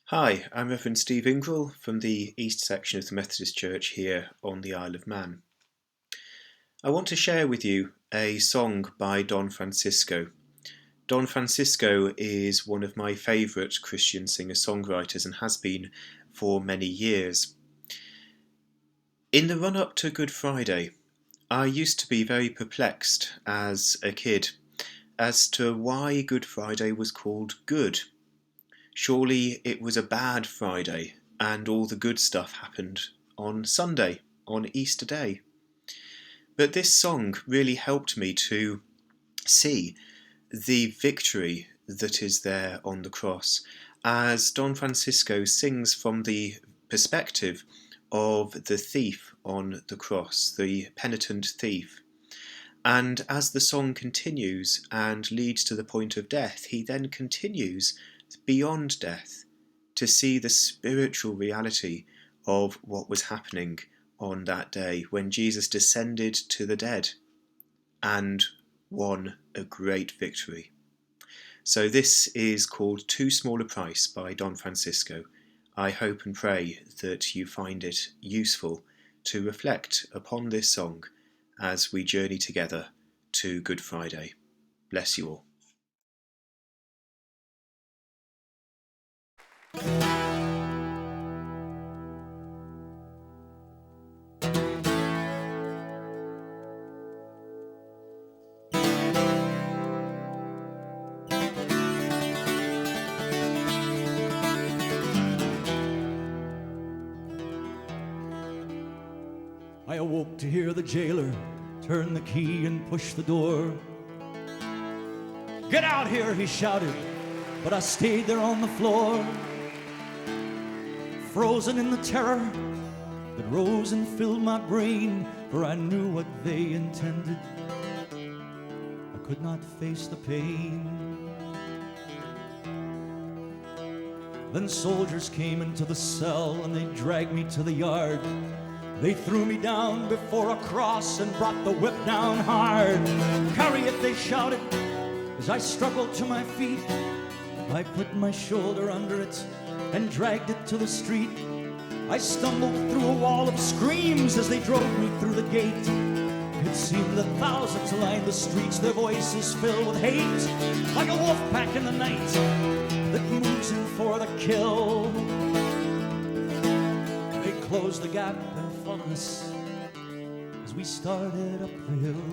Hi, I'm Reverend Steve Ingrell from the East section of the Methodist Church here on the Isle of Man. I want to share with you a song by Don Francisco. Don Francisco is one of my favourite Christian singer-songwriters and has been for many years. In the run-up to Good Friday, I used to be very perplexed as a kid as to why Good Friday was called good. Surely it was a bad Friday, and all the good stuff happened on Sunday, on Easter Day. But this song really helped me to see the victory that is there on the cross, as Don Francisco sings from the perspective of the thief on the cross, the penitent thief. And as the song continues and leads to the point of death, he then continues beyond death to see the spiritual reality of what was happening on that day when Jesus descended to the dead and won a great victory. So this is called Too Small a Price by Don Francisco. I hope and pray that you find it useful to reflect upon this song as we journey together to Good Friday. Bless you all. I awoke to hear the jailer turn the key and push the door. "Get out here," he shouted, but I stayed there on the floor, frozen in the terror that rose and filled my brain, for I knew what they intended. I could not face the pain. Then soldiers came into the cell and they dragged me to the yard. They threw me down before a cross and brought the whip down hard. "Carry it," they shouted, as I struggled to my feet. I put my shoulder under it and dragged it to the street. I stumbled through a wall of screams as they drove me through the gate. It seemed that thousands lined the streets, their voices filled with hate, like a wolf pack in the night that moves in for the kill. They closed the gap and followed us as we started up the hill.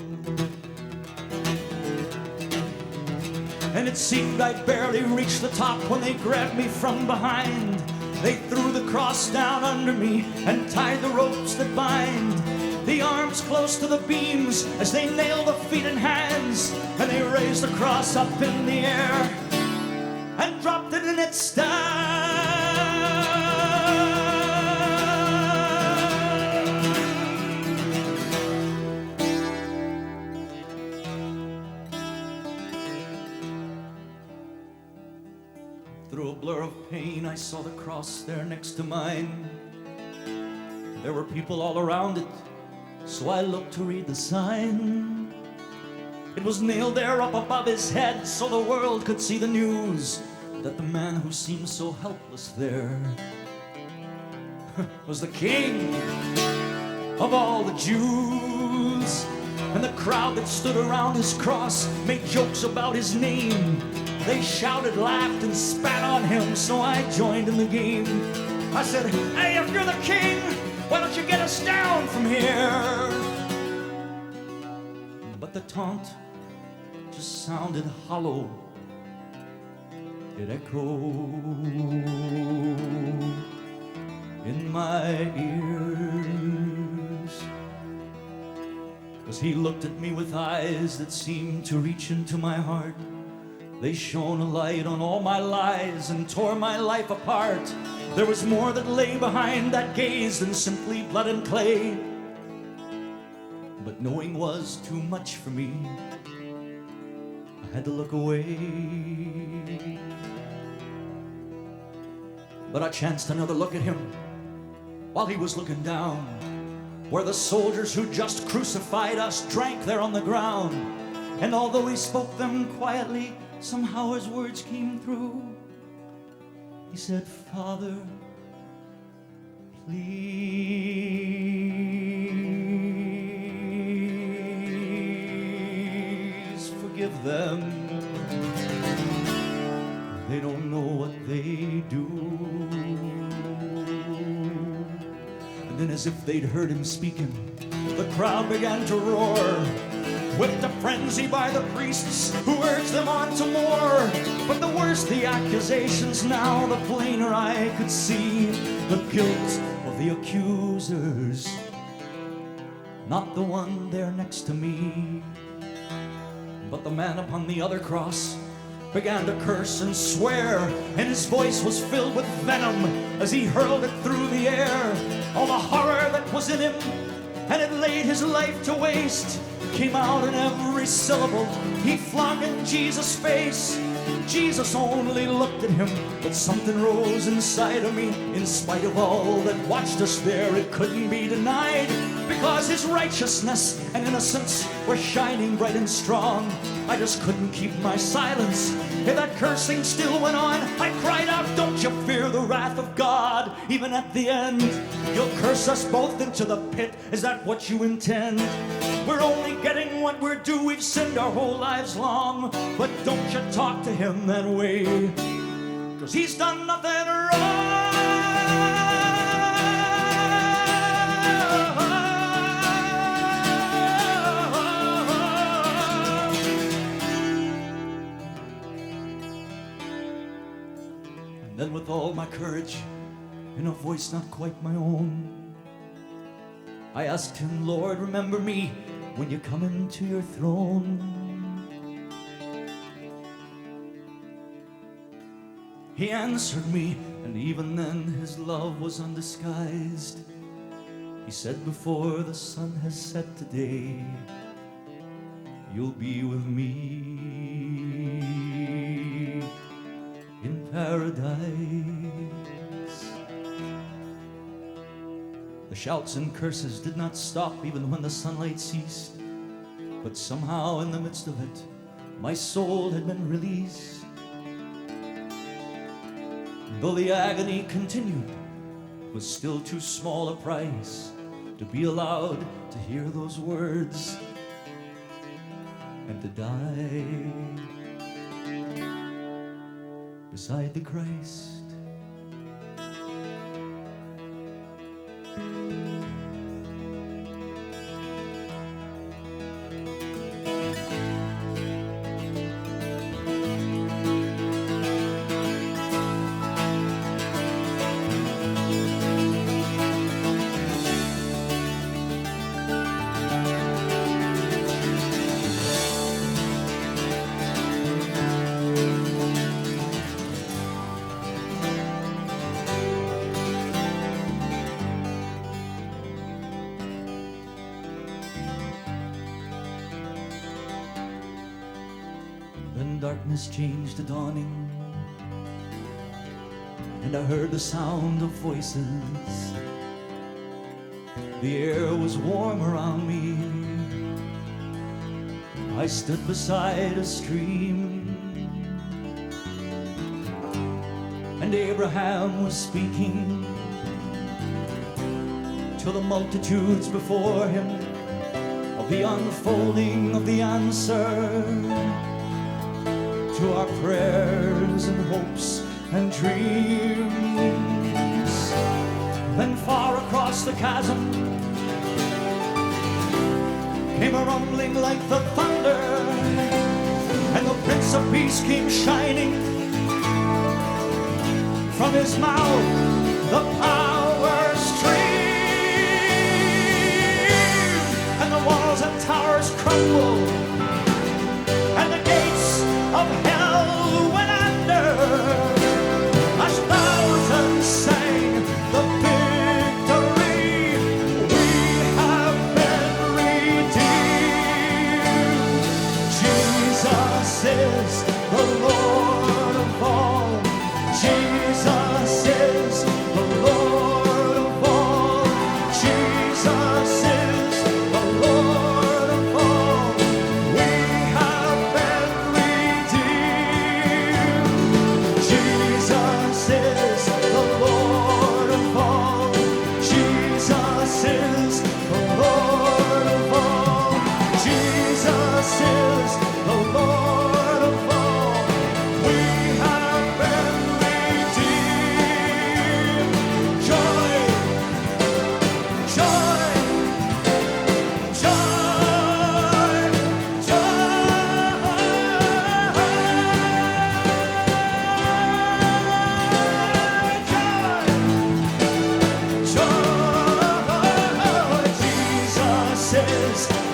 And it seemed I barely reached the top when they grabbed me from behind. They threw the cross down under me and tied the ropes that bind the arms close to the beams as they nailed the feet and hands. And they raised the cross up in the air and dropped it in its stand. Through a blur of pain, I saw the cross there next to mine. There were people all around it, so I looked to read the sign. It was nailed there up above his head, so the world could see the news that the man who seemed so helpless there was the King of all the Jews. And the crowd that stood around his cross made jokes about his name. They shouted, laughed, and spat on him, so I joined in the game. I said, "Hey, if you're the king, why don't you get us down from here?" But the taunt just sounded hollow. It echoed in my ears, 'cause he looked at me with eyes that seemed to reach into my heart. They shone a light on all my lies and tore my life apart. There was more that lay behind that gaze than simply blood and clay. But knowing was too much for me. I had to look away. But I chanced another look at him while he was looking down, where the soldiers who just crucified us drank there on the ground. And although he spoke them quietly, somehow his words came through. He said, Father, please forgive them. They don't know what they do. And then, as if they'd heard him speaking, the crowd began to roar, whipped to frenzy by the priests who urged them on to more. But the worse the accusations now, the plainer I could see the guilt of the accusers, not the one there next to me. But the man upon the other cross began to curse and swear, and his voice was filled with venom as he hurled it through the air. All the horror that was in him and had laid his life to waste came out in every syllable he flung in Jesus' face. Jesus only looked at him, but something rose inside of me. In spite of all that watched us there, it couldn't be denied, because his righteousness and innocence were shining bright and strong. I just couldn't keep my silence. If that cursing still went on, I cried out, don't you fear the wrath of God? Even at the end, you'll curse us both into the pit. Is that what you intend? We're only getting what we're due. We've sinned our whole lives long. But don't you talk to him that way, 'cause he's done nothing wrong. And then, with all my courage, in a voice not quite my own, I asked him, Lord, remember me when you come into your throne. He answered me, and even then his love was undisguised. He said, before the sun has set today, you'll be with me in paradise. The shouts and curses did not stop even when the sunlight ceased, but somehow in the midst of it, my soul had been released. Though the agony continued, it was still too small a price to be allowed to hear those words and to die beside the Christ. Then darkness changed to dawning, and I heard the sound of voices. The air was warm around me. I stood beside a stream, and Abraham was speaking to the multitudes before him of the unfolding of the answer to our prayers and hopes and dreams. Then far across the chasm came a rumbling like the thunder, and the Prince of Peace came shining from his mouth, the power stream, and the walls and towers crumbled, and the gates of hell went under, as thousands sang the victory. We have been redeemed. Jesus is the Lord of all. Jesus is the Lord.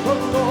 the Lord.